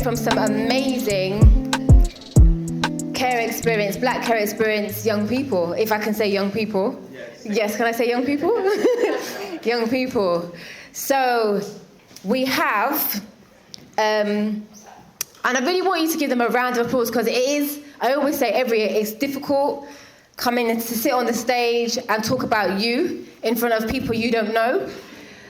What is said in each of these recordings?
from some amazing black care experience young people, if I can say young people. Yes, can I say young people? Young people. So we have, and I really want you to give them a round of applause, because it is, I always say every year, it's difficult coming to sit on the stage and talk about you in front of people you don't know.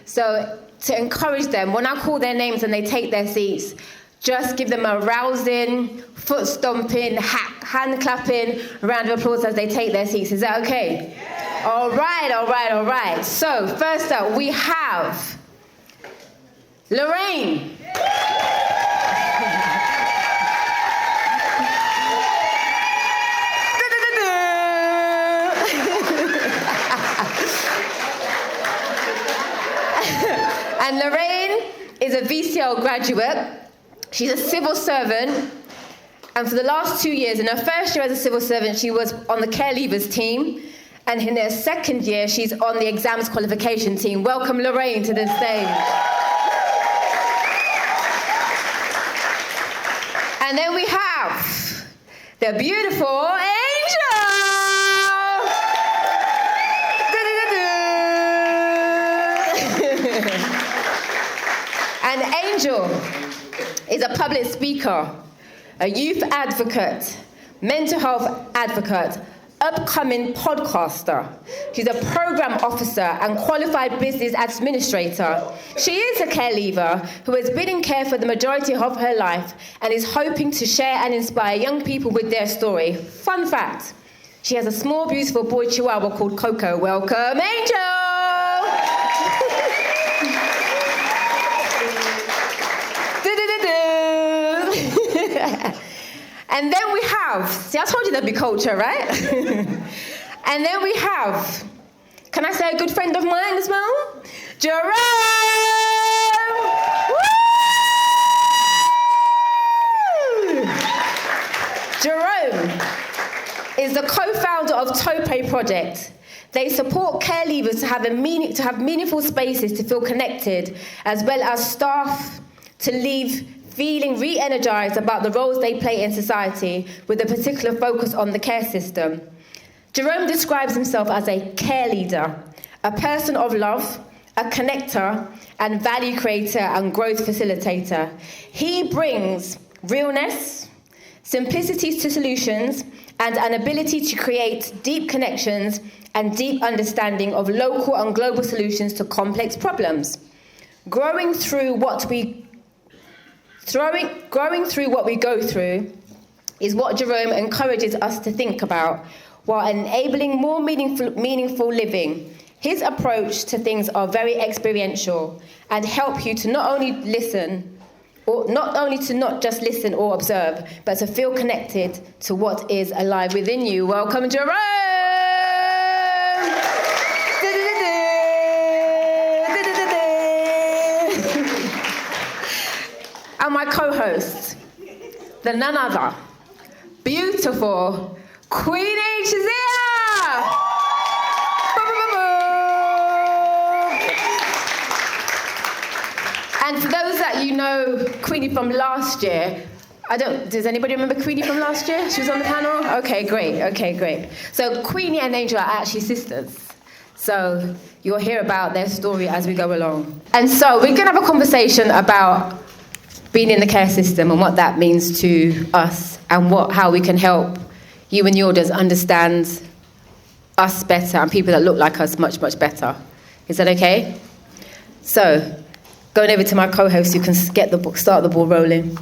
So to encourage them, when I call their names and they take their seats, just give them a rousing, foot stomping, hand clapping round of applause as they take their seats. Is that okay? Yeah. All right. So first up, we have Lorraine. And Lorraine is a VCL graduate. She's a civil servant. And for the last 2 years, in her first year as a civil servant, she was on the care leavers team. And in her second year, she's on the exams qualification team. Welcome, Lorraine, to the stage. And then we have the beautiful Angel. And Angel is a public speaker, a youth advocate, mental health advocate, upcoming podcaster. She's a program officer and qualified business administrator. She is a care leaver who has been in care for the majority of her life and is hoping to share and inspire young people with their story. Fun fact, she has a small, beautiful boy chihuahua called Coco. Welcome, Angel! And then we have, see, I told you there'd be culture, right? And then we have, can I say a good friend of mine as well? Jerome! Woo! Jerome is the co-founder of Tope Project. They support care leavers to have meaningful spaces to feel connected, as well as staff to leave feeling re-energized about the roles they play in society, with a particular focus on the care system. Jerome describes himself as a care leader, a person of love, a connector, and value creator and growth facilitator. He brings realness, simplicity to solutions, and an ability to create deep connections and deep understanding of local and global solutions to complex problems. Growing through what we go through is what Jerome encourages us to think about, while enabling more meaningful living. His approach to things are very experiential and help you to not just listen or observe, but to feel connected to what is alive within you. Welcome, Jerome! And my co-host, the none other, beautiful Queen H is here! And for those that you know Queenie from last year, does anybody remember Queenie from last year? She was on the panel? Okay, great. So Queenie and Angel are actually sisters. So you'll hear about their story as we go along. And so we're going to have a conversation about being in the care system and what that means to us, and how we can help you and yours understand us better and people that look like us much, much better. Is that okay? So, going over to my co-host, you can start the ball rolling.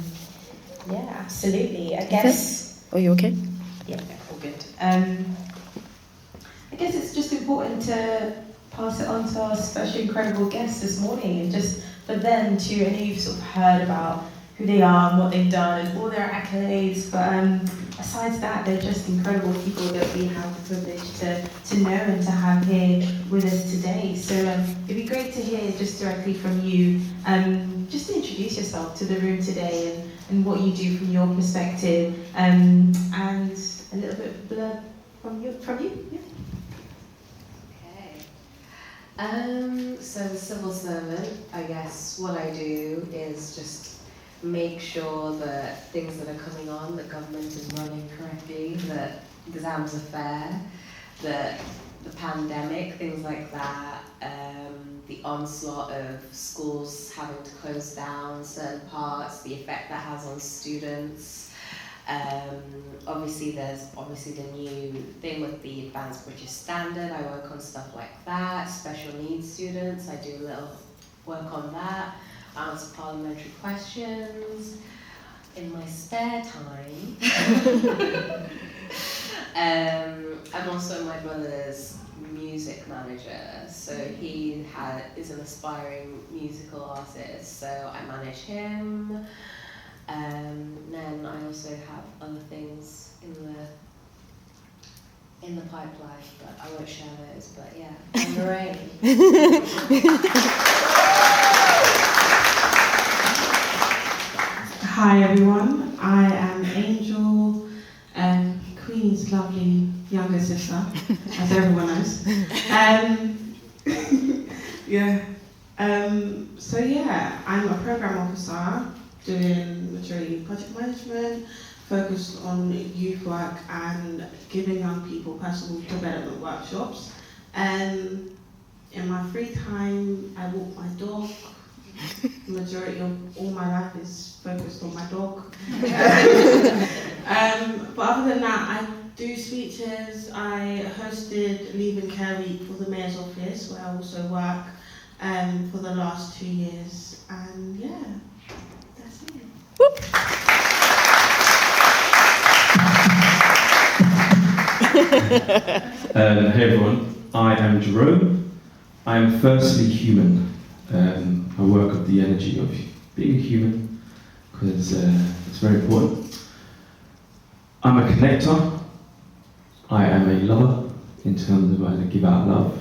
Yeah, absolutely. I guess. Are you okay? Yeah, all good. I guess it's just important to pass it on to our special incredible guests this morning, and just for them to, I know you've sort of heard about who they are and what they've done and all their accolades, but besides that, they're just incredible people that we have the privilege to know and to have here with us today. So it'd be great to hear just directly from you, just to introduce yourself to the room today and what you do from your perspective, and a little bit blurb from you. Yeah. So civil servant, I guess what I do is just make sure that things that are coming on, the government is running correctly, that exams are fair, that the pandemic, things like that, the onslaught of schools having to close down certain parts, the effect that has on students. Obviously there's the new thing with the Advanced British Standard. I work on stuff like that. Special needs students, I do a little work on that. I answer parliamentary questions in my spare time. I'm also my brother's music manager, so he is an aspiring musical artist, so I manage him. Then I also have other things in the pipeline, but I won't share those. But yeah, I'm Lorraine. Hi everyone, I am Angel, Queen's lovely younger sister, as everyone knows. So yeah, I'm a program officer doing majority project management, focused on youth work and giving young people personal development workshops. In my free time, I walk my dog. Majority of all my life is focused on my dog. But other than that, I do speeches. I hosted Leave and Care Week for the Mayor's Office, where I also work for the last 2 years. And yeah, that's it. Whoop. Hey everyone, I am Jerome. I am firstly human. I work at the energy of being a human because it's very important. I'm a connector. I am a lover in terms of I give out love,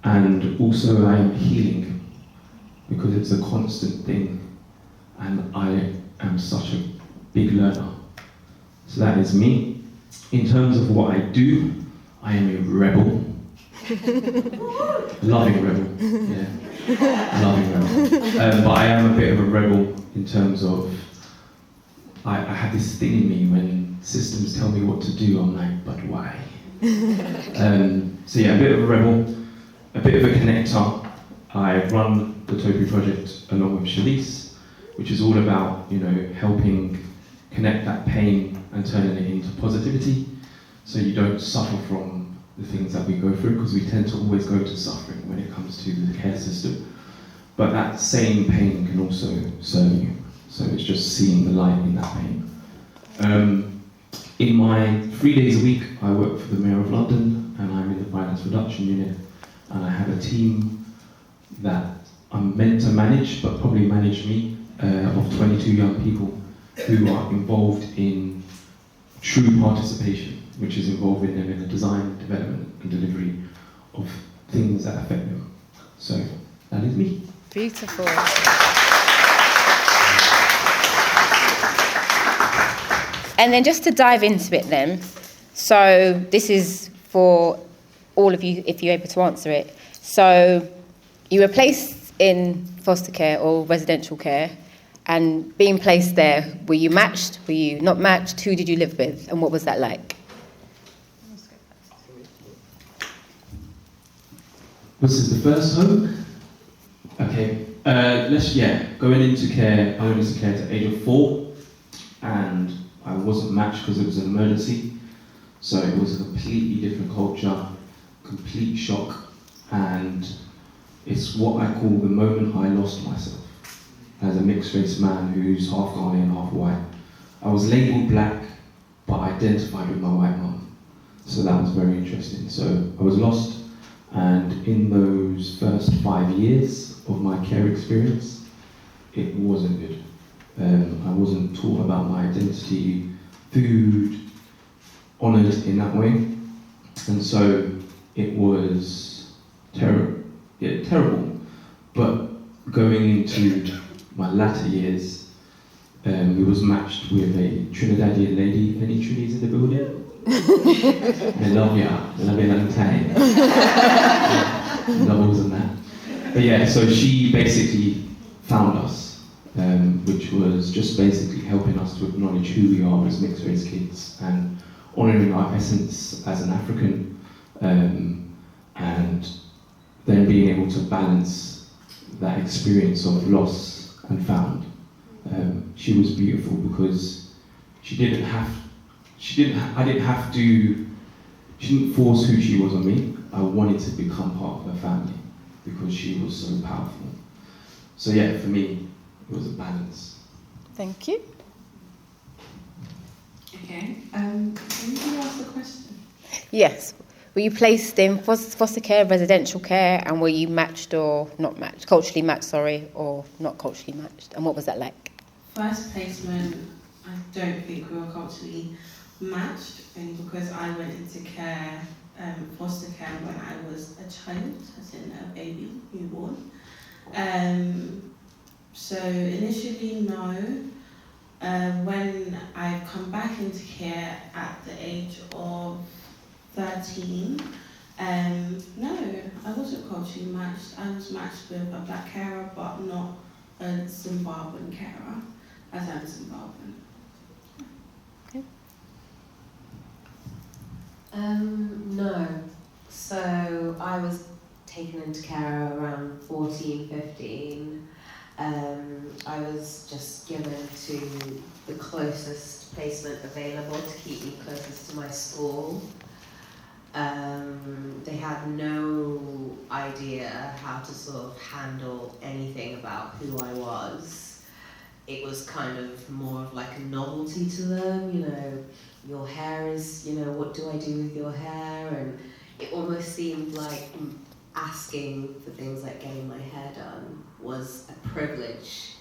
and also I am healing because it's a constant thing, and I am such a big learner. So that is me. In terms of what I do, I am a rebel. Loving rebel, yeah. Loving rebel. But I am a bit of a rebel in terms of I have this thing in me when systems tell me what to do, I'm like, but why? So yeah, a bit of a rebel, a bit of a connector. I run the Topi project along with Shalice, which is all about, helping connect that pain and turning it into positivity, so you don't suffer from the things that we go through, because we tend to always go to suffering when it comes to the care system. But that same pain can also serve you. So it's just seeing the light in that pain. In my 3 days a week, I work for the Mayor of London, and I'm in the finance reduction unit, and I have a team that I'm meant to manage, but probably manage me, of 22 young people who are involved in true participation, which is involving them in the design, development and delivery of things that affect them. So that is me. Beautiful. And then just to dive into it then, so this is for all of you, if you're able to answer it. So you were placed in foster care or residential care, and being placed there, were you matched? Were you not matched? Who did you live with? And what was that like? Was this the first home? Okay. Going into care, I went into care at the age of 4, and I wasn't matched because it was an emergency. So it was a completely different culture, complete shock, and it's what I call the moment I lost myself as a mixed race man who's half Ghanaian, half white. I was labelled black, but identified with my white mum. So that was very interesting. So I was lost, and in those first 5 years of my care experience, it wasn't good. I wasn't taught about my identity, food, honoured in that way. And so it was terrible. But going into my latter years, we was matched with a Trinidadian lady. Any Trinis in the building? They love ya. They love you a long time. Levels and that. But yeah, so she basically found us with which was just basically helping us to acknowledge who we are as mixed race kids and honouring our essence as an African, and then being able to balance that experience of loss and found. She was beautiful because she didn't force who she was on me. I wanted to become part of her family because she was so powerful. So yeah, for me, it was a balance. Thank you. Okay. Can you ask the question? Yes. Were you placed in foster care, residential care, and were you matched or not matched? Culturally matched, or not culturally matched? And what was that like? First placement, I don't think we were culturally matched, only because I went into care, foster care, when I was a child, as in a baby, newborn. So initially, no. When I come back into care at the age of 13, no, I wasn't culturally matched. I was matched with a black carer, but not a Zimbabwean carer, as I'm Zimbabwean. No. So I was taken into care around 14, 15. I was just given to the closest placement available to keep me closest to my school. They had no idea how to sort of handle anything about who I was. It was kind of more of like a novelty to them, you know, your hair is, you know, what do I do with your hair? And it almost seemed like asking for things like getting my hair done was a privilege,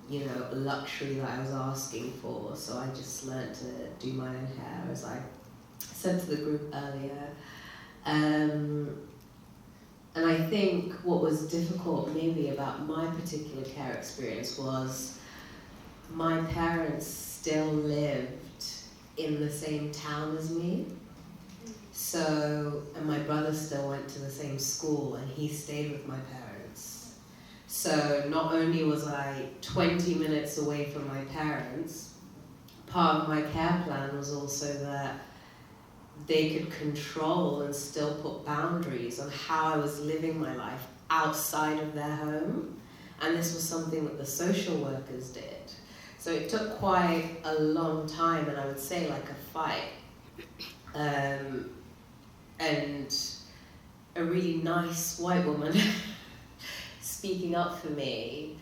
you know, a luxury that I was asking for. So I just learned to do my own hair, as I said to the group earlier. And I think what was difficult maybe about my particular care experience was my parents still lived in the same town as me. So, and my brother still went to the same school and he stayed with my parents. So not only was I 20 minutes away from my parents, part of my care plan was also that they could control and still put boundaries on how I was living my life outside of their home. And this was something that the social workers did. So it took quite a long time, and I would say like a fight. And a really nice white woman speaking up for me,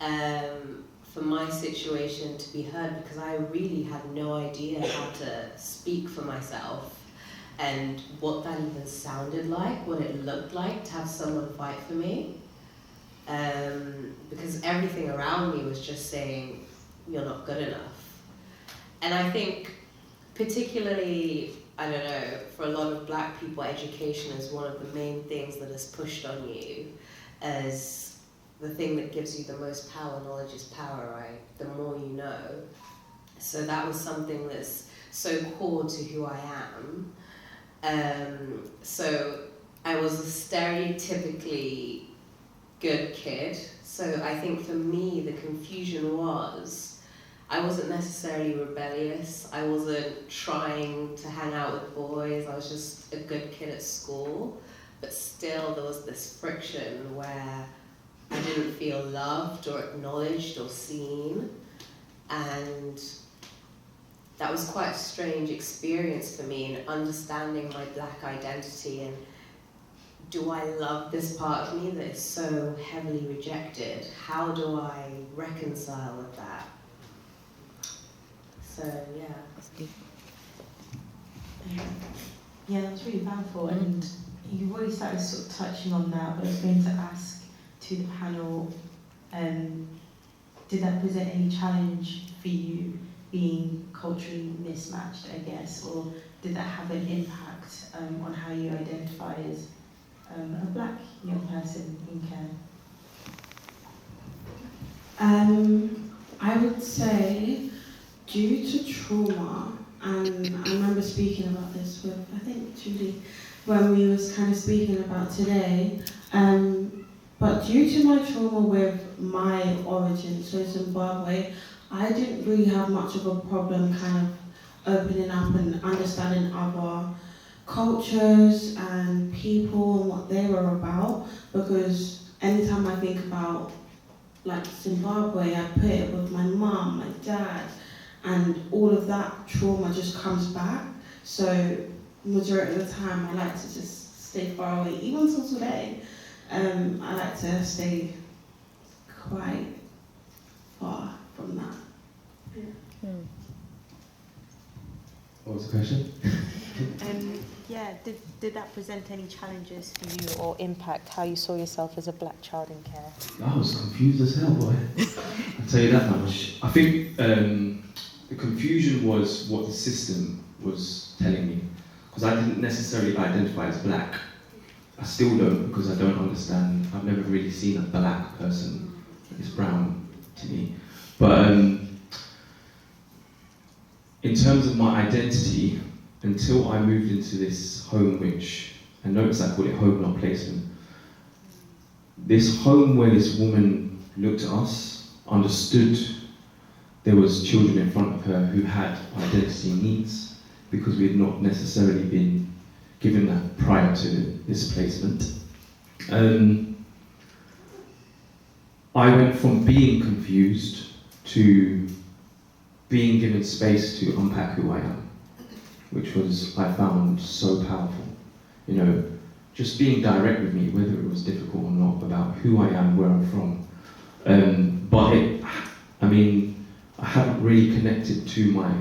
for my situation to be heard, because I really had no idea how to speak for myself and what that even sounded like, what it looked like to have someone fight for me. Because everything around me was just saying, you're not good enough. And I think particularly, I don't know, for a lot of black people, education is one of the main things that is pushed on you as the thing that gives you the most power. Knowledge is power, right? The more you know. So that was something that's so core to who I am. So I was a stereotypically good kid. So I think for me, the confusion was, I wasn't necessarily rebellious. I wasn't trying to hang out with boys. I was just a good kid at school. But still, there was this friction where I didn't feel loved or acknowledged or seen. And that was quite a strange experience for me in understanding my black identity and do I love this part of me that is so heavily rejected? How do I reconcile with that? So, yeah. Yeah, that was really powerful, and you've already started sort of touching on that, but I was going to ask to the panel, did that present any challenge for you being culturally mismatched, I guess, or did that have an impact on how you identify as a black young person in care? I would say, due to trauma, and I remember speaking about this with, I think, Julie, when we was kind of speaking about today, But due to my trauma with my origin, so Zimbabwe, I didn't really have much of a problem kind of opening up and understanding other cultures and people and what they were about, because anytime I think about like Zimbabwe, I put it with my mum, my dad, and all of that trauma just comes back. So majority of the time I like to just stay far away, even till today. I like to stay quite far from that. Yeah. What was the question? Did that present any challenges for you or impact how you saw yourself as a black child in care? I was confused as hell, boy. I'll tell you that much. I think the confusion was what the system was telling me, because I didn't necessarily identify as black. I still don't, because I don't understand. I've never really seen a black person. It's brown to me. But in terms of my identity, until I moved into this home, which I notice I call it home, not placement. This home where this woman looked at us, understood there was children in front of her who had identity needs, because we had not necessarily been given that prior to this placement. I went from being confused to being given space to unpack who I am, which was, I found, so powerful. You know, just being direct with me, whether it was difficult or not, about who I am, where I'm from. I haven't really connected to my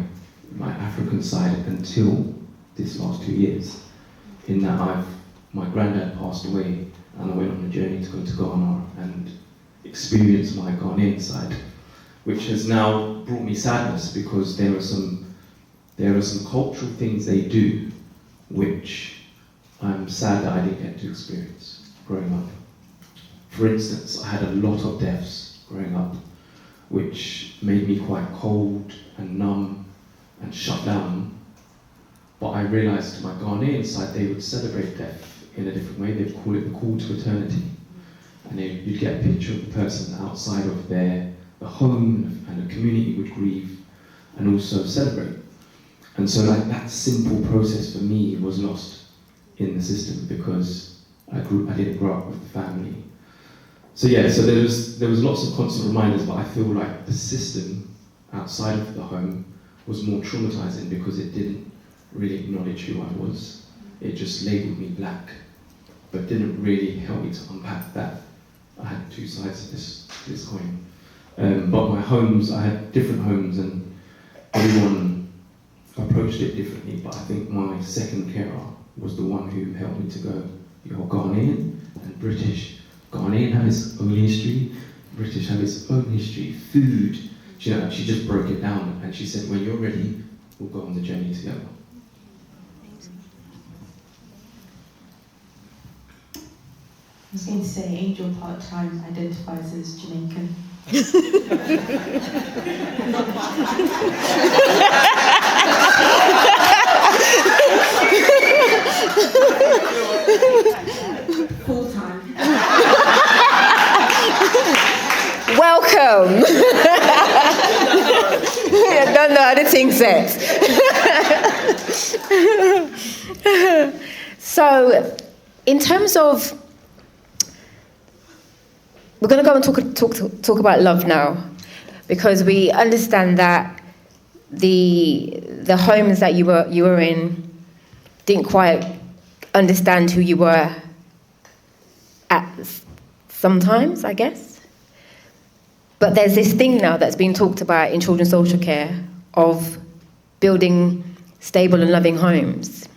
African side until this last 2 years, in that my granddad passed away, and I went on a journey to go to Ghana and experience my Ghanaian side, which has now brought me sadness, because there are some cultural things they do which I'm sad that I didn't get to experience growing up. For instance, I had a lot of deaths growing up, which made me quite cold and numb and shut down. But I realised to my Ghanaian side, they would celebrate death in a different way. They'd call it the call to eternity. And you'd get a picture of the person outside of the home, and the community would grieve and also celebrate. And so that simple process for me was lost in the system, because I didn't grow up with the family. So there was lots of constant reminders, but I feel like the system outside of the home was more traumatizing, because it didn't really acknowledge who I was. It just labeled me black, but didn't really help me to unpack that I had two sides of this coin. But my homes, I had different homes, and everyone approached it differently. But I think my second carer was the one who helped me to go, you're Ghanaian and British. Ghanaian have its own history, British have its own history, food. She just broke it down, and she said, when you're ready, we'll go on the journey together. I was going to say, Angel part-time identifies as Jamaican. Full-time. Welcome. Done the editing set. So, in terms of, we're going to go and talk about love now, because we understand that the homes that you were in didn't quite understand who you were at sometimes, I guess. But there's this thing now that's being talked about in children's social care of building stable and loving homes.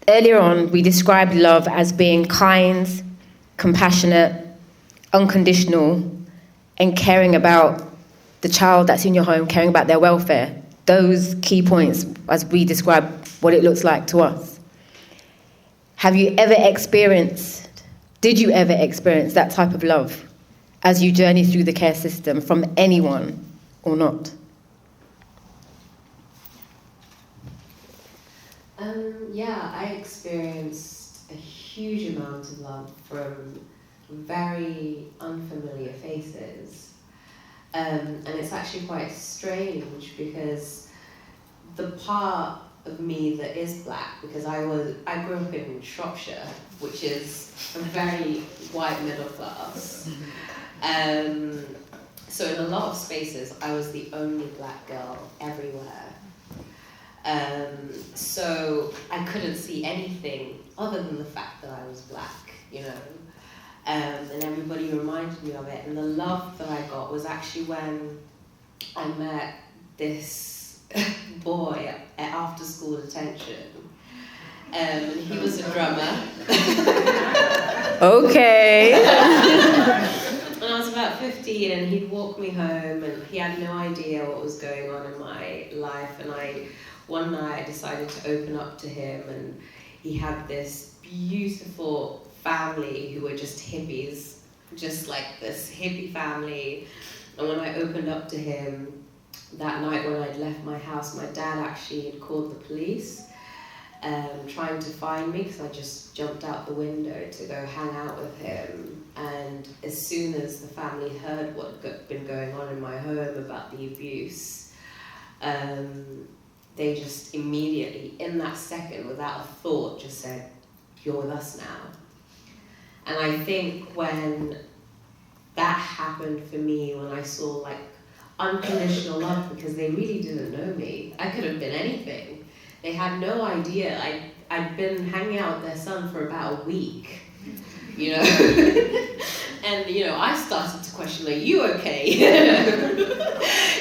Earlier on, we described love as being kind, compassionate, unconditional, and caring about the child that's in your home, caring about their welfare. Those key points as we describe what it looks like to us. Did you ever experience that type of love as you journey through the care system from anyone or not? I experienced a huge amount of love from very unfamiliar faces. And it's actually quite strange because the part of me that is black, because I grew up in Shropshire, which is a very white middle class. So in a lot of spaces, I was the only black girl everywhere. So I couldn't see anything other than the fact that I was black, you know. And everybody reminded me of it. And the love that I got was actually when I met this boy at after school detention. He was a drummer. Okay. And I was about 15 and he'd walk me home and he had no idea what was going on in my life. And one night I decided to open up to him, and he had this beautiful family who were just hippies, just like this hippie family. And when I opened up to him that night when I'd left my house, my dad actually had called the police, trying to find me because I just jumped out the window to go hang out with him. And as soon as the family heard what had been going on in my home about the abuse, they just immediately, in that second, without a thought, just said, "You're with us now." And I think when that happened for me, when I saw like unconditional love, because they really didn't know me. I could have been anything. They had no idea. I'd been hanging out with their son for about a week, you know? And, you know, I started to question, like, you okay?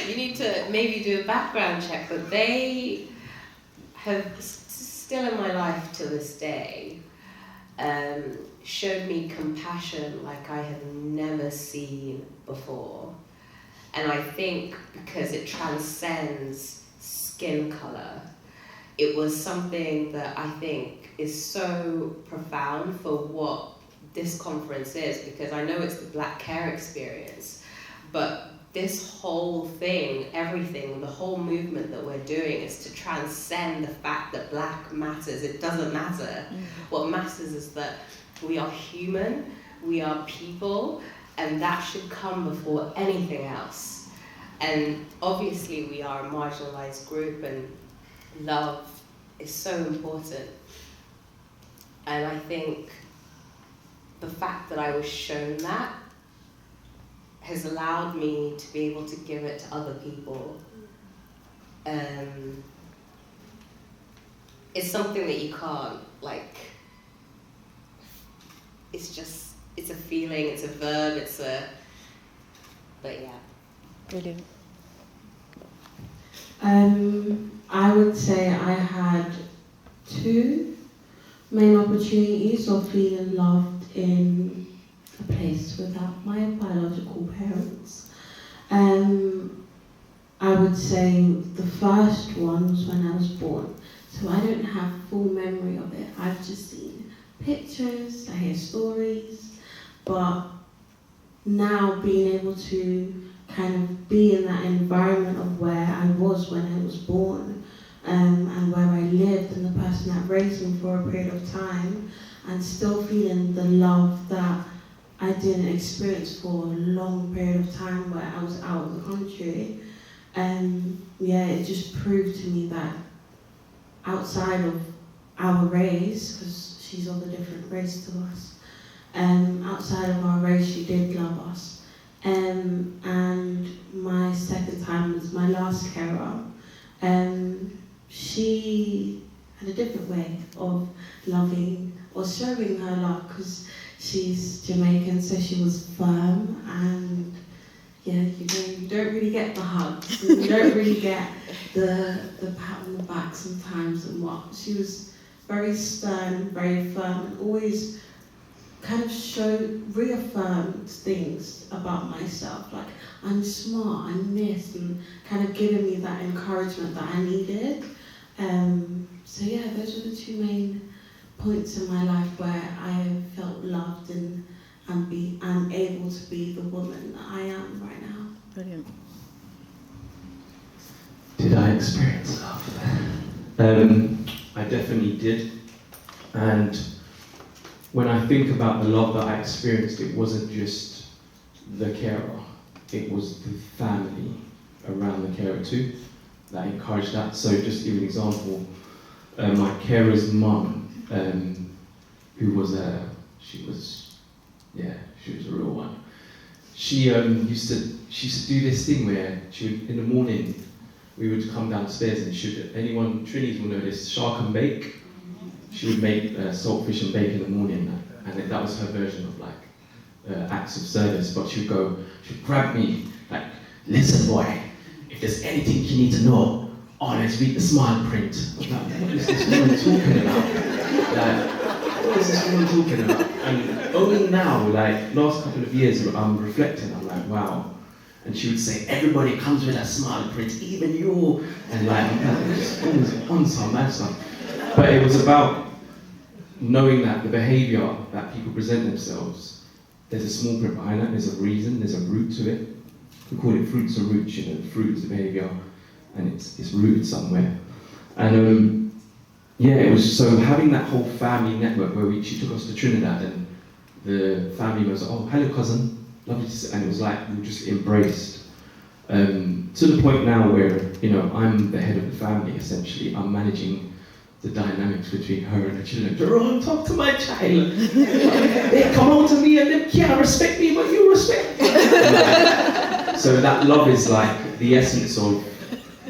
You need to maybe do a background check. But they have still in my life to this day, showed me compassion like I have never seen before. And I think because it transcends skin color, it was something that I think is so profound for what this conference is, because I know it's the Black Care experience, but this whole thing, everything, the whole movement that we're doing is to transcend the fact that black matters. It doesn't matter. What matters is that we are human, we are people, and that should come before anything else. And obviously we are a marginalized group, and love is so important. And I think the fact that I was shown that has allowed me to be able to give it to other people. It's something that you can't, like, it's a feeling, it's a verb, but yeah. Brilliant. I would say I had two main opportunities of feeling loved in a place without my biological parents. I would say the first one was when I was born, so I don't have full memory of it. I've just seen pictures, I hear stories, but now being able to kind of be in that environment of where I was when I was born, and where I lived, and the person that raised me for a period of time, and still feeling the love that I didn't experience for a long period of time where I was out of the country. It just proved to me that outside of our race, because she's of a different race to us, outside of our race, she did love us. And my second time was my last carer. She had a different way of loving or showing her love, because she's Jamaican, so she was firm, and you don't really get the hugs, and you don't really get the pat on the back sometimes and what. She was very stern, very firm, and always kind of reaffirmed things about myself, like I'm smart, I'm this, and kind of giving me that encouragement that I needed. Those were the two main points in my life where I felt loved and I'm able to be the woman that I am right now. Brilliant. Did I experience love? I definitely did. And when I think about the love that I experienced, it wasn't just the carer, it was the family around the carer too that encouraged that. So just to give you an example, my carer's mum, who was she was a real one. She used to do this thing where she would, in the morning, we would come downstairs and Trinis will know this, shark and bake. She would make saltfish and bake in the morning, and that was her version of like acts of service. But she'd grab me, like, listen boy, if there's anything you need to know, always read the small print. Like, what is this woman talking about? Like, what is this woman talking about? And only now, like, last couple of years, I'm reflecting, I'm like, wow. And she would say, everybody comes with a small print, even you. And like, just on some mad stuff. But it was about knowing that the behaviour that people present themselves, there's a small print behind that, there's a reason, there's a root to it. We call it fruits and roots, you know, the fruit is the behaviour, and it's rooted somewhere. And it was so having that whole family network where she took us to Trinidad, and the family was like, oh, hello cousin, lovely to see, and it was like we were just embraced. To the point now where, you know, I'm the head of the family essentially. I'm managing the dynamics between her and the children. Jerome, talk to my child. They come out to me and they can't respect me, but you respect me. So that love is like the essence of,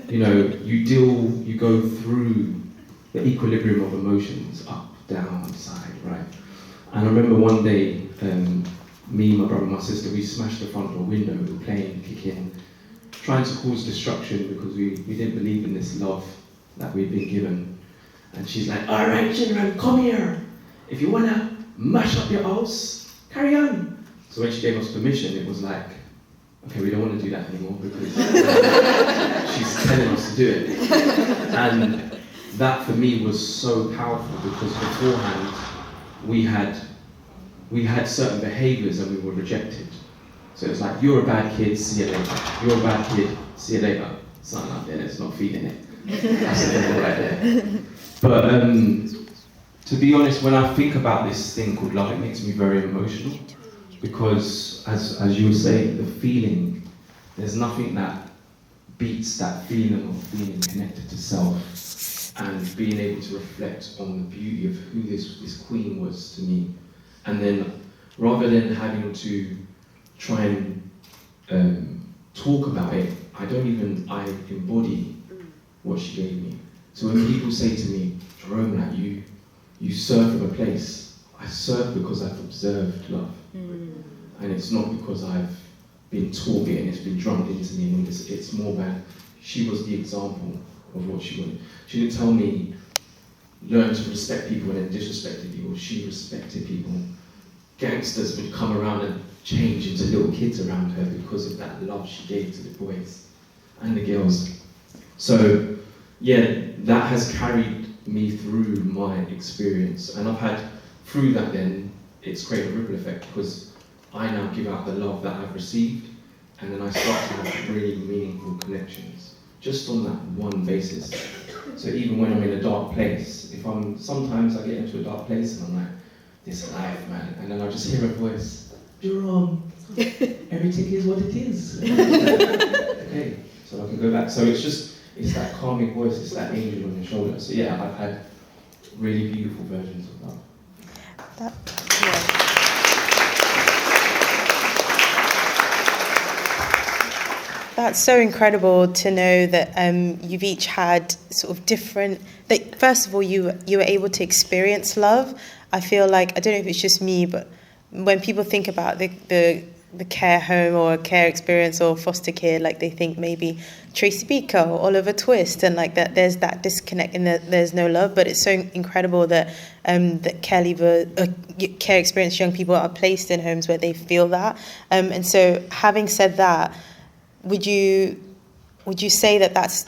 you know, you go through the equilibrium of emotions, up, down, side, right? And I remember one day, me, my brother, and my sister, we smashed the front door window, we were playing, kicking, trying to cause destruction because we didn't believe in this love that we'd been given. And she's like, all right, children, come here. If you want to mash up your house, carry on. So when she gave us permission, it was like, okay, we don't want to do that anymore because she's telling us to do it. And that for me was so powerful because beforehand, we had certain behaviours and we were rejected. So it's like, you're a bad kid, see you later. You're a bad kid, see you later. Something out there that's not feeling it. That's the devil right there. But to be honest, when I think about this thing called love, it makes me very emotional. Because as you were saying, the feeling, there's nothing that beats that feeling of being connected to self and being able to reflect on the beauty of who this queen was to me. And then rather than having to try and talk about it, I embody what she gave me. So when people say to me, Jerome, like you serve from a place, I serve because I've observed love. And it's not because I've been taught it and it's been drummed into me, and it's more bad. She was the example of what she wanted. She didn't tell me, learn to respect people and then disrespected people. She respected people. Gangsters would come around and change into little kids around her because of that love she gave to the boys and the girls. So, yeah, that has carried me through my experience. And I've had, through that then, it's created a ripple effect because I now give out the love that I've received, and then I start to have really meaningful connections, just on that one basis. So even when I'm in a dark place, sometimes I get into a dark place and I'm like, this life, man, and then I just hear a voice, Jerome, everything is what it is. Okay, so I can go back. So it's that calming voice, it's that angel on your shoulder. So yeah, I've had really beautiful versions of that. That's so incredible to know that you've each had sort of different. That first of all, you were able to experience love. I feel like, I don't know if it's just me, but when people think about the care home or care experience or foster care, like they think maybe Tracy Beaker or Oliver Twist, and like that there's that disconnect and that there's no love. But it's so incredible that that care experience young people are placed in homes where they feel that. And so, having said that, would you say that that's,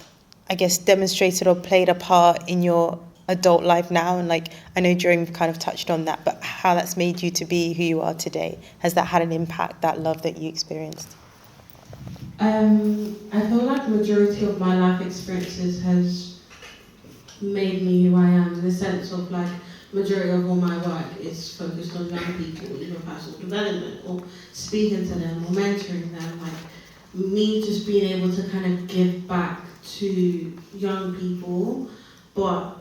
I guess, demonstrated or played a part in your adult life now? And like, I know Jerome kind of touched on that, but how that's made you to be who you are today, has that had an impact, that love that you experienced? I feel like the majority of my life experiences has made me who I am, in the sense of like majority of all my work is focused on young people, either personal development or speaking to them or mentoring them. Like me just being able to kind of give back to young people, but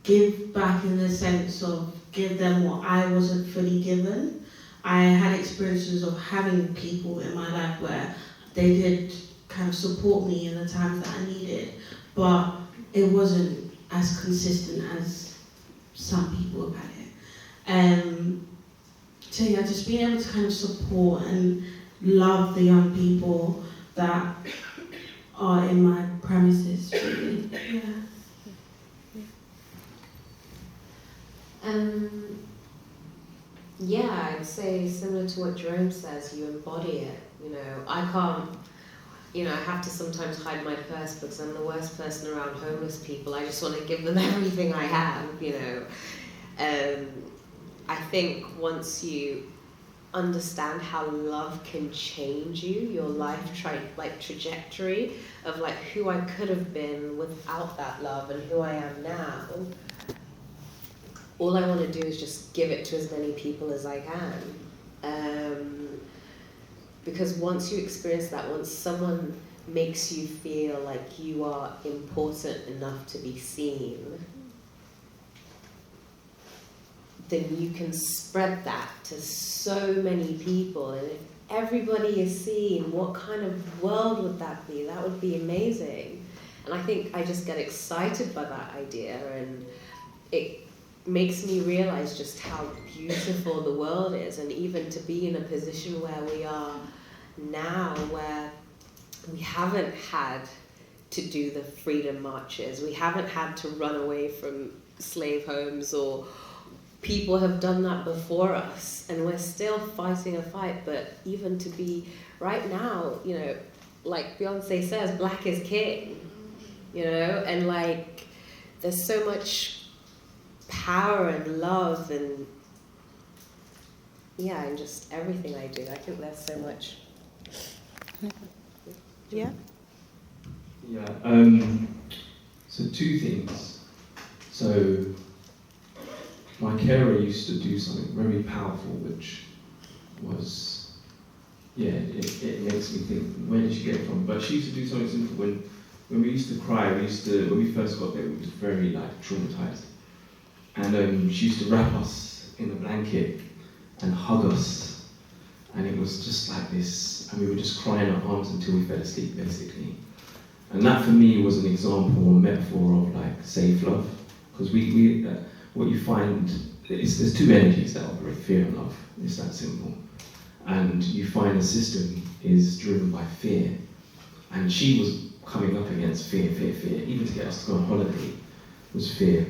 give back in the sense of give them what I wasn't fully given. I had experiences of having people in my life where they did kind of support me in the times that I needed, but it wasn't as consistent as some people have had it. So yeah, just being able to kind of support and love the young people that are in my premises, really. Yeah. Yeah, I'd say similar to what Jerome says, you embody it. You know, I can't, you know, I have to sometimes hide my purse because I'm the worst person around homeless people. I just want to give them everything I have, you know. I think once you understand how love can change you, your life trajectory of like who I could have been without that love and who I am now, all I want to do is just give it to as many people as I can. Because once you experience that, once someone makes you feel like you are important enough to be seen, then you can spread that to so many people. And if everybody is seen, what kind of world would that be? That would be amazing. And I think I just get excited by that idea, and it makes me realize just how beautiful the world is, and even to be in a position where we are now, where we haven't had to do the freedom marches, we haven't had to run away from slave homes, or people have done that before us, and we're still fighting a fight. But even to be right now, you know, like Beyonce says, black is king, you know, and like there's so much power and love and yeah, and just everything I do. I think there's so much. Yeah. Yeah. So two things. So my carer used to do something very powerful, which was, yeah, it makes me think, where did she get it from? But she used to do something simple. When we used to cry, when we first got there, we was very like traumatized. And she used to wrap us in a blanket and hug us. And it was just like this, and we were just crying our arms until we fell asleep, basically. And that for me was an example or metaphor of like safe love. Because what you find, there's two energies that operate, fear and love. It's that simple. And you find the system is driven by fear. And she was coming up against fear. Even to get us to go on holiday was fear.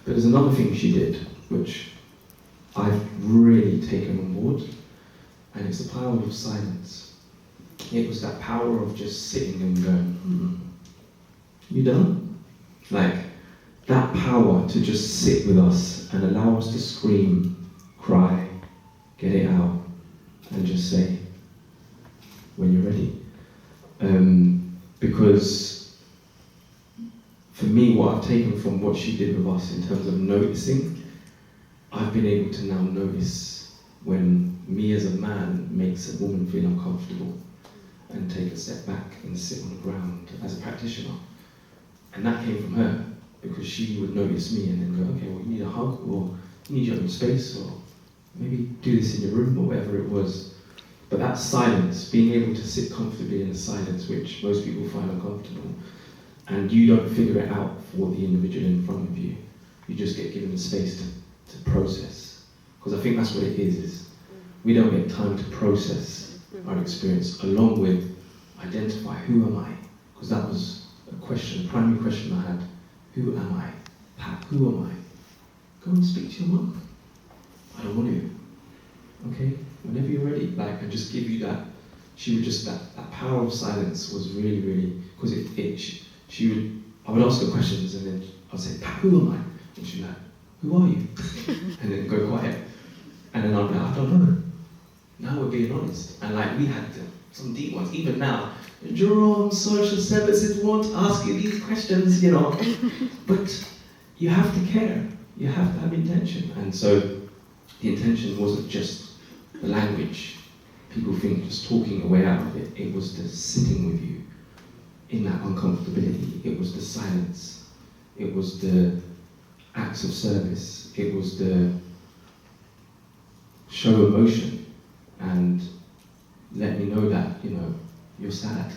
But there's another thing she did, which I've really taken on board, and it's the power of silence. It was that power of just sitting and going, You done? Like, that power to just sit with us and allow us to scream, cry, get it out, and just say, when you're ready. Because for me, what I've taken from what she did with us in terms of noticing, I've been able to now notice when me as a man makes a woman feel uncomfortable and take a step back and sit on the ground as a practitioner. And that came from her, because she would notice me and then go, okay, well, you need a hug, or you need your own space, or maybe do this in your room, or whatever it was. But that silence, being able to sit comfortably in the silence, which most people find uncomfortable, and you don't figure it out for the individual in front of you. You just get given the space to process. Because I think that's what it is we don't get time to process our experience, along with identify, who am I? Because that was a question, a primary question I had. Who am I? Pat, who am I? Go and speak to your mum. I don't want to. Okay? Whenever you're ready, like, and just give you that. She would just, that power of silence was really, really, because I would ask her questions, and then I'd say, Pat, who am I? And she'd be like, who are you? And then go quiet. And then I'd be like, I don't know. Now we're being honest. And like, we had some deep ones. Even now, Jerome, social services won't ask you these questions, you know. But you have to care. you have to have intention. And so the intention wasn't just the language. People think just talking a way out of it. It was the sitting with you in that uncomfortability. It was the silence. It was the acts of service. It was the show emotion and let me know that, you know, you're sad,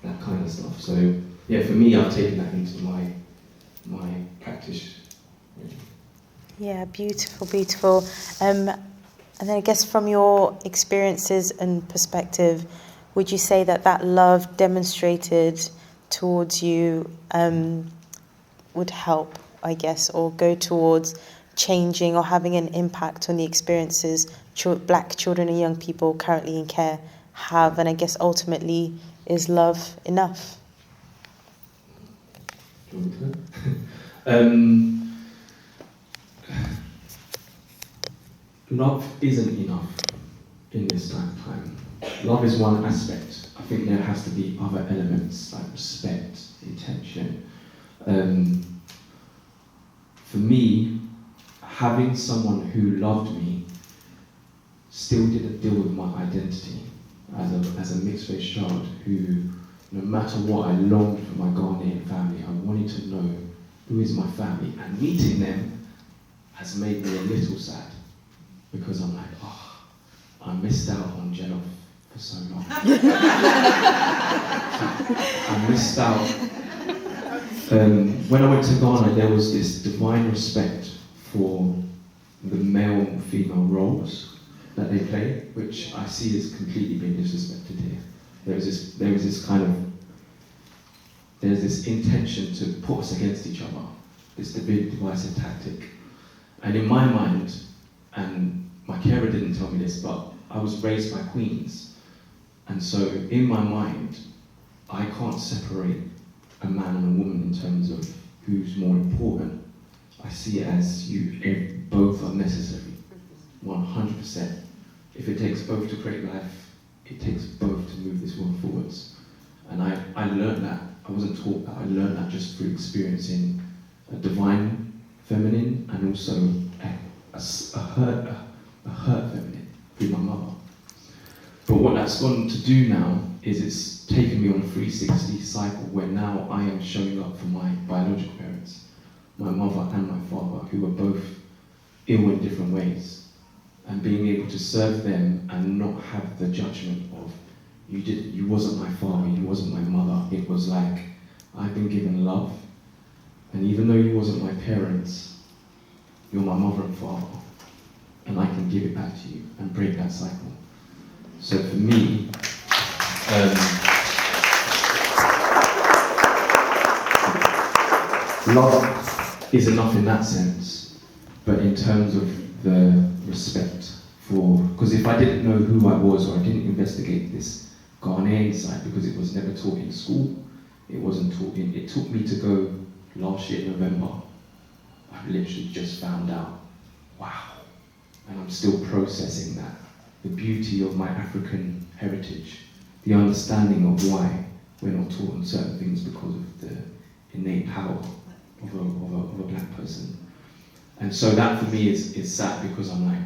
that kind of stuff. So yeah, for me, I've taken that into my practice. Really. Yeah, beautiful, beautiful. And then I guess from your experiences and perspective, would you say that that love demonstrated towards you would help, I guess, or go towards changing or having an impact on the experiences black children and young people currently in care have? And I guess ultimately, is love enough? Love isn't enough in this time. Love is one aspect. I think there has to be other elements like respect, intention. For me, having someone who loved me still didn't deal with my identity as a mixed-race child who, no matter what, I longed for my Ghanaian family. I wanted to know who is my family, and meeting them has made me a little sad because I'm like, oh, I missed out on Jollof for so long. I missed out. When I went to Ghana, there was this divine respect for the male and female roles that they play, which I see as completely being disrespected here. There's this intention to put us against each other, this divisive tactic. And in my mind, and my carer didn't tell me this, but I was raised by queens. And so in my mind, I can't separate a man and a woman in terms of who's more important. I see it as both are necessary, 100%. If it takes both to create life, it takes both to move this world forwards. And I learned that. I wasn't taught that. I learned that just through experiencing a divine feminine and also a hurt feminine through my mother. But what that's gone to do now is it's taken me on a 360 cycle where now I am showing up for my biological parents, my mother and my father, who were both ill in different ways, and being able to serve them and not have the judgment of you wasn't my father, you wasn't my mother. It was like, I've been given love, and even though you wasn't my parents, you're my mother and father, and I can give it back to you and break that cycle. So for me, love is enough in that sense, but in terms of the respect for, because if I didn't know who I was or I didn't investigate this Ghanaian side, because it was never taught in school, it wasn't taught in, it took me to go last year November. I literally just found out, wow, and I'm still processing that. The beauty of my African heritage, the understanding of why we're not taught on certain things because of the innate power of a black person. And so that for me is sad because I'm like,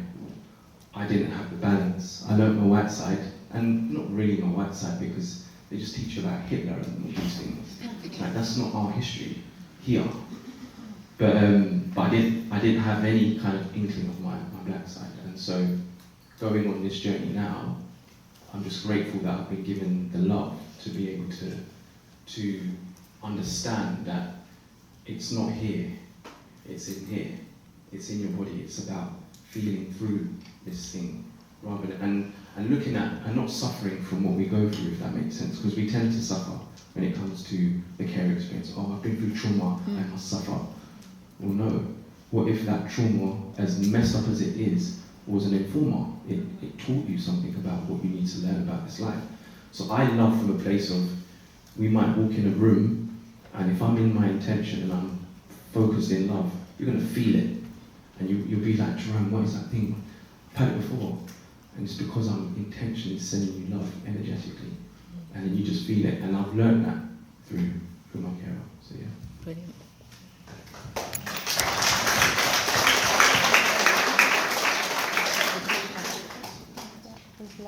I didn't have the balance. I learned my white side, and not really my white side because they just teach you about Hitler and all these things. Like, that's not our history here. But I didn't have any kind of inkling of my black side. And so going on this journey now, I'm just grateful that I've been given the love to be able to understand that it's not here, it's in here, it's in your body. It's about feeling through this thing rather than and looking at and not suffering from what we go through, if that makes sense, because we tend to suffer when it comes to the care experience. Oh, I've been through trauma, I must suffer. Well, no. What if that trauma, as messed up as it is, was an informer? It taught you something about what you need to learn about this life. So I love from a place of, we might walk in a room, and if I'm in my intention and I'm focused in love, you're going to feel it. And you'll be like, Jerome, what is that thing? I've had it before. And it's because I'm intentionally sending you love energetically. And then you just feel it. And I've learned that through my carer. So yeah. Brilliant.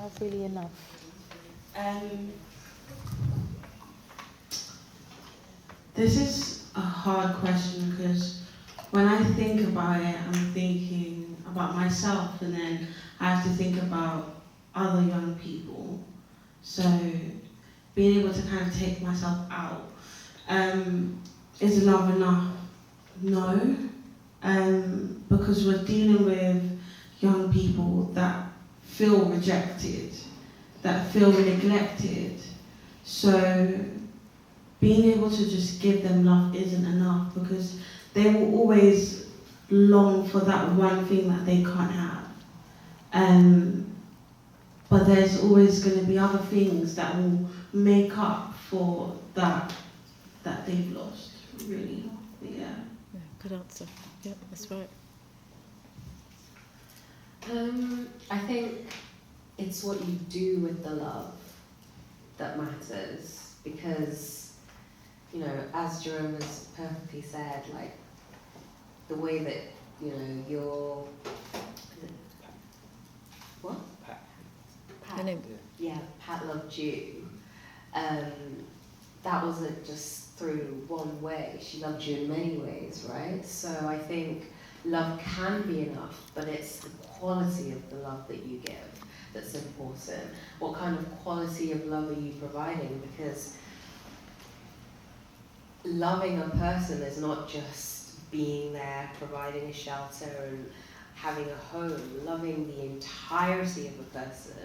love really enough? This is a hard question because when I think about it, I'm thinking about myself, and then I have to think about other young people. So being able to kind of take myself out. Is love enough? No. Because we're dealing with young people that feel rejected, that feel neglected. So being able to just give them love isn't enough, because they will always long for that one thing that they can't have. But there's always going to be other things that will make up for that they've lost, really. Yeah. Good answer. Yeah, that's right. I think it's what you do with the love that matters, because, you know, as Jerome has perfectly said, like, the way that, you know, your... What? Pat. Yeah, Pat loved you. That wasn't just through one way. She loved you in many ways, right? So I think love can be enough, but it's the quality of the love that you give that's important. What kind of quality of love are you providing? Because loving a person is not just being there, providing a shelter and having a home. Loving the entirety of a person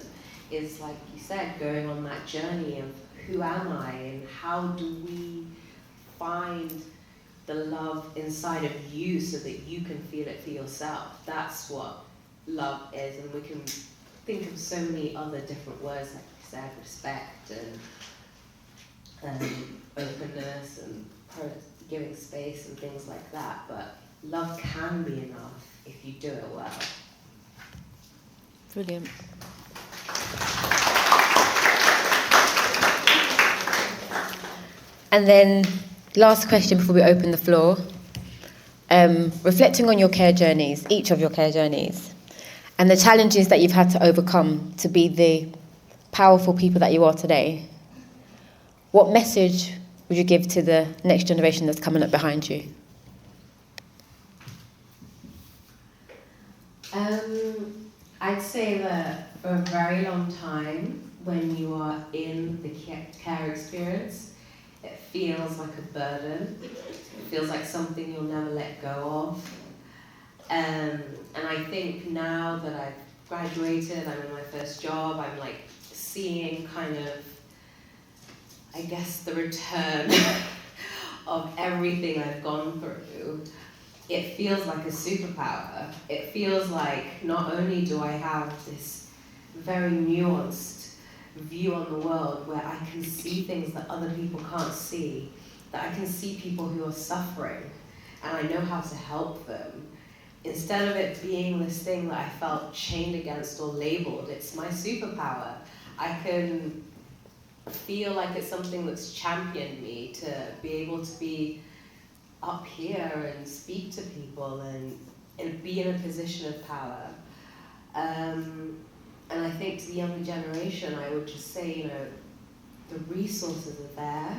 is, like you said, going on that journey of who am I and how do we find the love inside of you so that you can feel it for yourself. That's what love is, and we can think of so many other different words, like you said, respect and openness and giving space and things like that, but love can be enough if you do it well. Brilliant. And then, last question before we open the floor. Reflecting on your care journeys, each of your care journeys, and the challenges that you've had to overcome to be the powerful people that you are today, what message would you give to the next generation that's coming up behind you? I'd say that for a very long time, when you are in the care experience, it feels like a burden. It feels like something you'll never let go of. And I think now that I've graduated, I'm in my first job, I'm like seeing kind of, I guess, the return of everything I've gone through. It feels like a superpower. It feels like not only do I have this very nuanced view on the world where I can see things that other people can't see, that I can see people who are suffering, and I know how to help them. Instead of it being this thing that I felt chained against or labeled, it's my superpower. I can feel like it's something that's championed me to be able to be up here and speak to people and be in a position of power. And I think to the younger generation, I would just say, you know, the resources are there.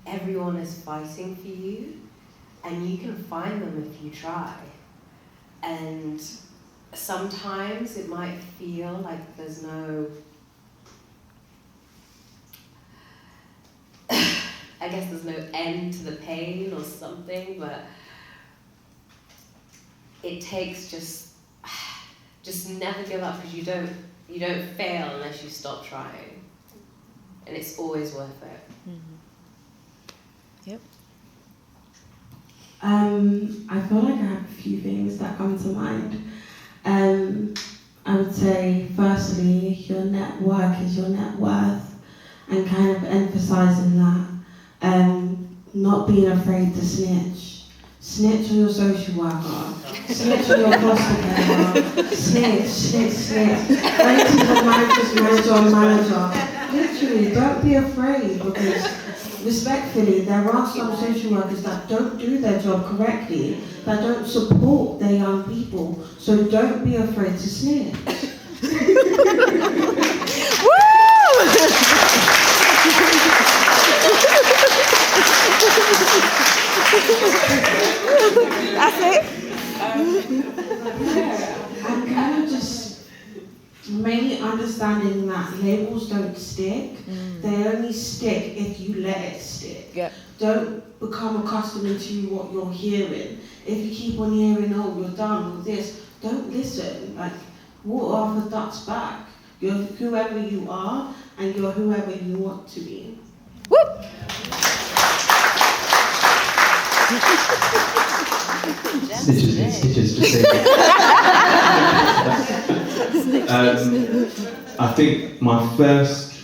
Everyone is fighting for you, and you can find them if you try. And sometimes it might feel like there's no, I guess there's no end to the pain or something, but it takes just never give up, because you don't fail unless you stop trying, and it's always worth it. Yep. I feel like I have a few things that come to mind. I would say, firstly, your network is your net worth, and kind of emphasising that. Not being afraid to snitch. Snitch on your social worker. Snitch on your foster carer. Snitch. Manager. Literally, don't be afraid, because respectfully, there are some social workers that don't do their job correctly, that don't support their young people. So don't be afraid to snitch. That's it. I'm kind of just mainly understanding that labels don't stick. They only stick if you let it stick. Yep. Don't become accustomed to what you're hearing. If you keep on hearing, oh, you're done with this, don't listen. Like, water off a duck's back. You're whoever you are, and you're whoever you want to be. Whoop. Stitches, just say I think my first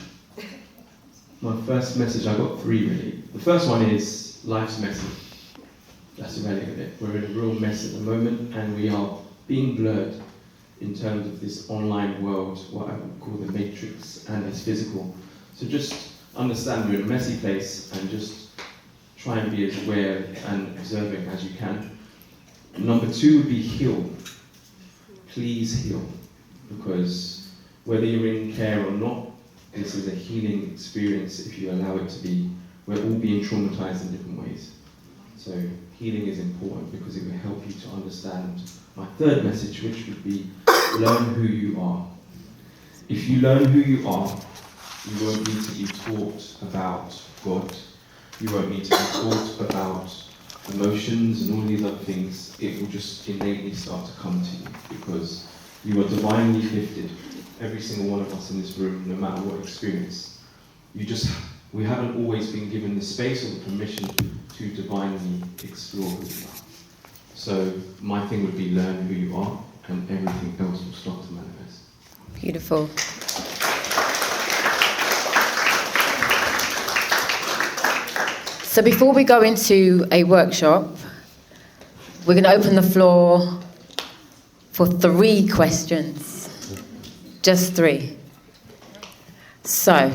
message, I got 3 really. The first one is life's messy. That's the reality of it. We're in a real mess at the moment, and we are being blurred in terms of this online world, what I would call the matrix, and it's physical. So just understand we're in a messy place, and just try and be as aware and observing as you can. Number 2 would be heal. Please heal, because whether you're in care or not, this is a healing experience if you allow it to be. We're all being traumatized in different ways. So healing is important because it will help you to understand my third message, which would be learn who you are. If you learn who you are, you won't need to be taught about God. You won't need to be taught about emotions and all these other things. It will just innately start to come to you because you are divinely gifted. Every single one of us in this room, no matter what experience. We haven't always been given the space or the permission to divinely explore who we are. So my thing would be learn who you are, and everything else will start to manifest. Beautiful. So before we go into a workshop, we're going to open the floor for 3 questions. Just 3. So,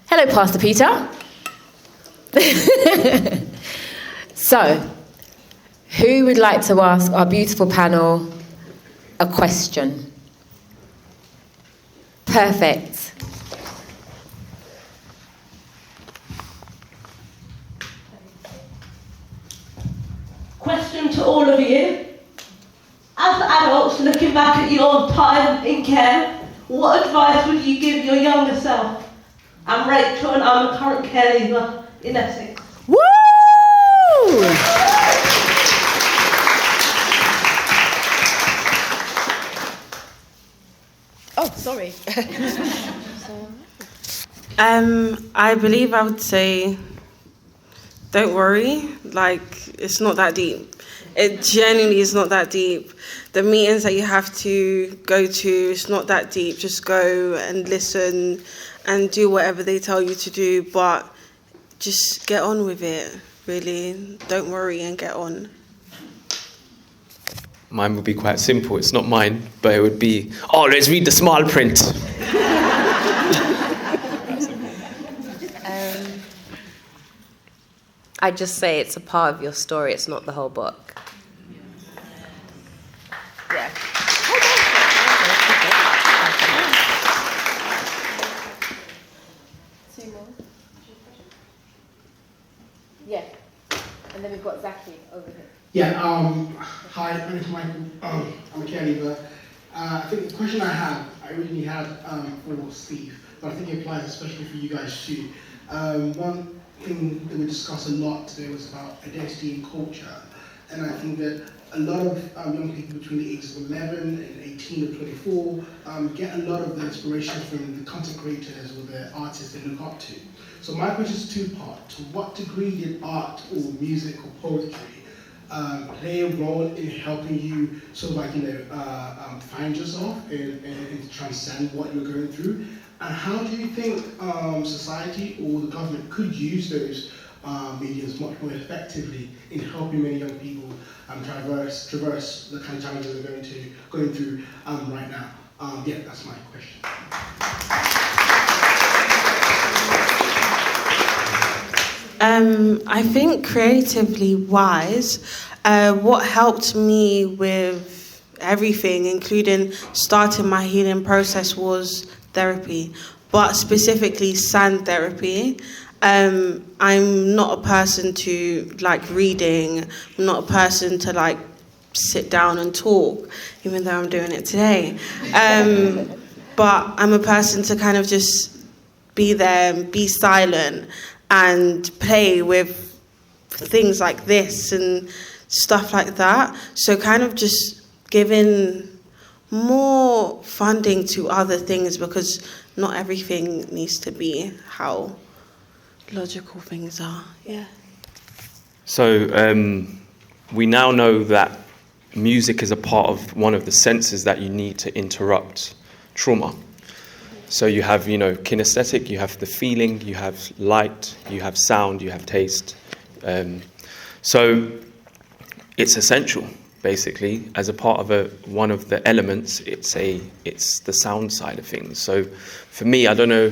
hello, Pastor Peter. So, who would like to ask our beautiful panel a question? Perfect. Question to all of you. As adults looking back at your time in care, what advice would you give your younger self? I'm Rachel and I'm a current care leaver in Essex. Woo! Oh, sorry. I believe I would say, don't worry, like, it's not that deep. It genuinely is not that deep. The meetings that you have to go to, it's not that deep. Just go and listen and do whatever they tell you to do, but just get on with it, really. Don't worry and get on. Mine would be quite simple. It's not mine, but it would be, let's read the small print. I just say it's a part of your story, it's not the whole book. Yeah. Yeah. And then we've got Zaki over here. Yeah, hi, my name is Michael. I'm a care leaver. I think the question I originally had for Steve, but I think it applies especially for you guys too. One thing that we discussed a lot today was about identity and culture. And I think that a lot of young people between the ages of 11 and 18 or 24 get a lot of the inspiration from the content creators or the artists they look up to. So my question is 2-part. To what degree did art or music or poetry play a role in helping you sort of find yourself and transcend what you're going through? And how do you think society or the government could use those mediums much more effectively in helping many young people traverse the kind of challenges they're going through right now? Yeah, that's my question. I think creatively wise, what helped me with everything, including starting my healing process, was therapy, but specifically sand therapy. I'm not a person to like reading. I'm not a person to like sit down and talk, even though I'm doing it today. But I'm a person to kind of just be there and be silent and play with things like this and stuff like that. So kind of just giving more funding to other things, because not everything needs to be how logical things are. Yeah. So we now know that music is a part of one of the senses that you need to interrupt trauma. So you have, kinesthetic, you have the feeling, you have light, you have sound, you have taste. So it's essential, basically, as a part of one of the elements. It's the sound side of things. So for me, I don't know,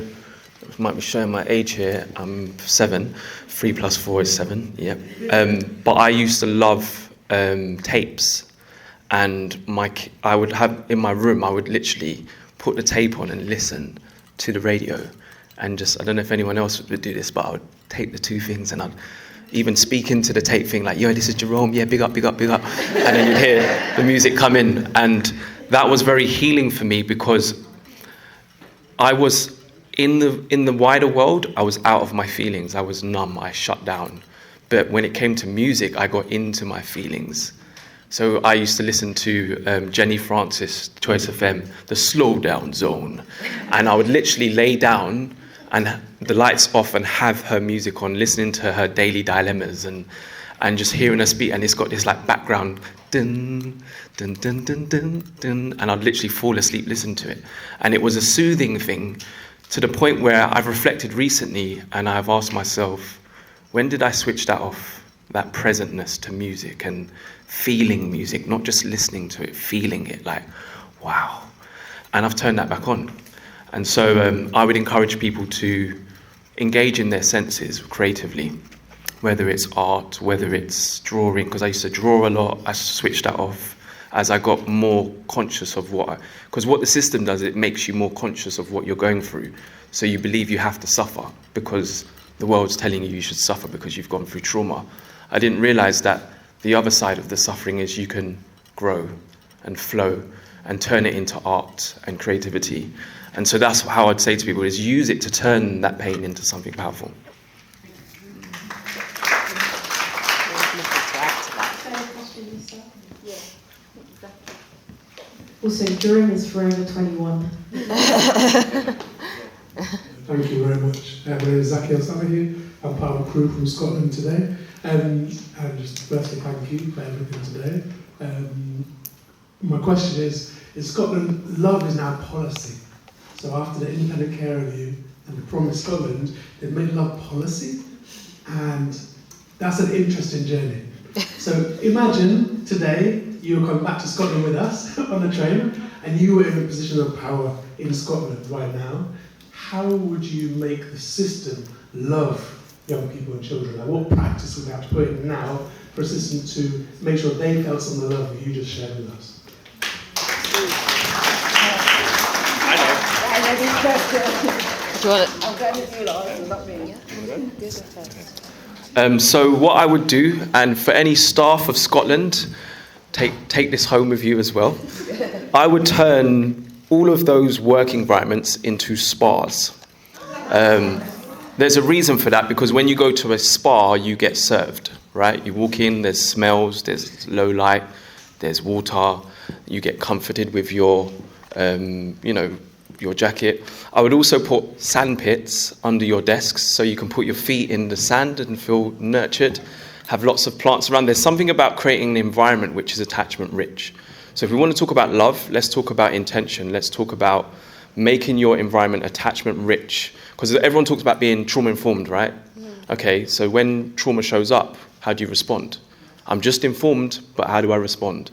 I might be showing my age here. I'm 7. 3 + 4 is 7. Yeah. But I used to love tapes, and I would have in my room. I would literally put the tape on and listen to the radio, and just, I don't know if anyone else would do this, but I would tape the two things, and I'd even speak into the tape thing like, yo, this is Jerome, yeah, big up, big up, big up. And then you'd hear the music come in. And that was very healing for me, because I was in the wider world, I was out of my feelings. I was numb, I shut down. But when it came to music, I got into my feelings. So I used to listen to Jenny Francis, Choice FM, the slow down zone. And I would literally lay down and the lights off and have her music on, listening to her daily dilemmas and just hearing her speak. And it's got this like background, dun, dun, dun, dun, dun, dun, and I'd literally fall asleep listening to it. And it was a soothing thing, to the point where I've reflected recently and I've asked myself, when did I switch that off, that presentness to music and feeling music, not just listening to it, feeling it, like, wow. And I've turned that back on. And so I would encourage people to engage in their senses creatively, whether it's art, whether it's drawing, because I used to draw a lot. I switched that off as I got more conscious of because what the system does, it makes you more conscious of what you're going through. So you believe you have to suffer because the world's telling you should suffer because you've gone through trauma. I didn't realize that the other side of the suffering is you can grow and flow and turn it into art and creativity. And so that's how I'd say to people, is use it to turn that pain into something powerful. Also, Jerome is forever 21. Thank you very much. My name is Zaki Al-Samahi. I'm part of a crew from Scotland today. And just firstly, thank you for everything today. My question is, in Scotland, love is now policy. So after the independent care review and the Promise Scotland, they've made love policy. And that's an interesting journey. So imagine today you were coming back to Scotland with us on the train, and you were in a position of power in Scotland right now. How would you make the system love young people and children? Like, what practice would they have to put in now for a system to make sure they felt some of the love that you just shared with us? So what I would do, and for any staff of Scotland, take this home with you as well, I would turn all of those work environments into spas. There's a reason for that, because when you go to a spa, you get served, right? You walk in, there's smells, there's low light, there's water, you get comforted with your jacket. I would also put sand pits under your desks so you can put your feet in the sand and feel nurtured, have lots of plants around. There's something about creating an environment which is attachment rich. So if we want to talk about love, let's talk about intention. Let's talk about making your environment attachment rich. Because everyone talks about being trauma informed, right? Okay, so when trauma shows up, how do you respond? I'm just informed, but how do I respond?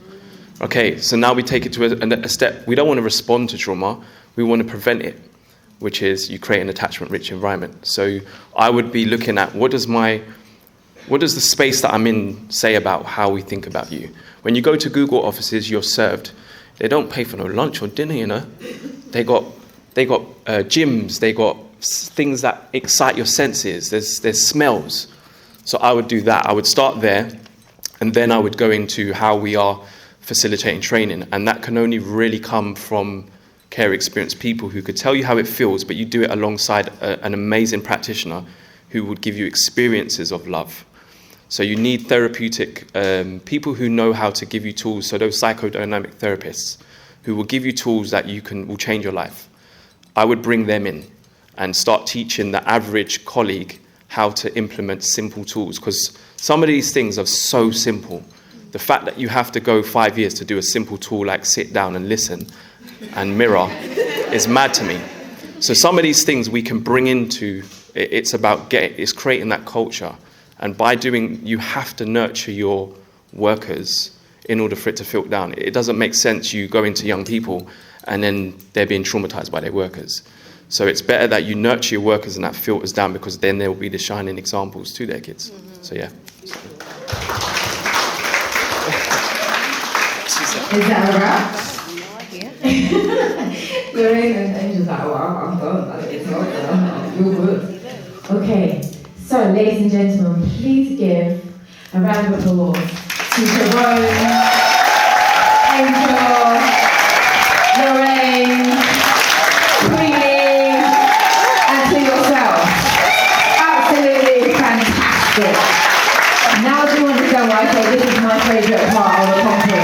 Okay, so now we take it to a step. We don't want to respond to trauma. We want to prevent it, which is you create an attachment-rich environment. So I would be looking at, what does my What does the space that I'm in say about how we think about you? When you go to Google offices, you're served. They don't pay for no lunch or dinner, you know. They got gyms. They got things that excite your senses. There's smells. So I would do that. I would start there, and then I would go into how we are facilitating training, and that can only really come from care experienced people who could tell you how it feels, but you do it alongside an amazing practitioner who would give you experiences of love. So you need therapeutic people who know how to give you tools. So those psychodynamic therapists who will give you tools that will change your life. I would bring them in and start teaching the average colleague how to implement simple tools, because some of these things are so simple. The fact that you have to go 5 years to do a simple tool like sit down and listen and mirror is mad to me. So some of these things we can bring into, it's creating that culture. And by you have to nurture your workers in order for it to filter down. It doesn't make sense you go into young people and then they're being traumatized by their workers. So it's better that you nurture your workers and that filters down, because then there will be the shining examples to their kids. So yeah. Is that a wrap? Lorraine and Angel's like, oh, I'm done. It's not done. You're good. Okay, so ladies and gentlemen, please give a round of applause to Jerome, Angel, Lorraine, Queenie, and to yourself. Absolutely fantastic. Now do you want to go, okay, this is my favourite part of the conference.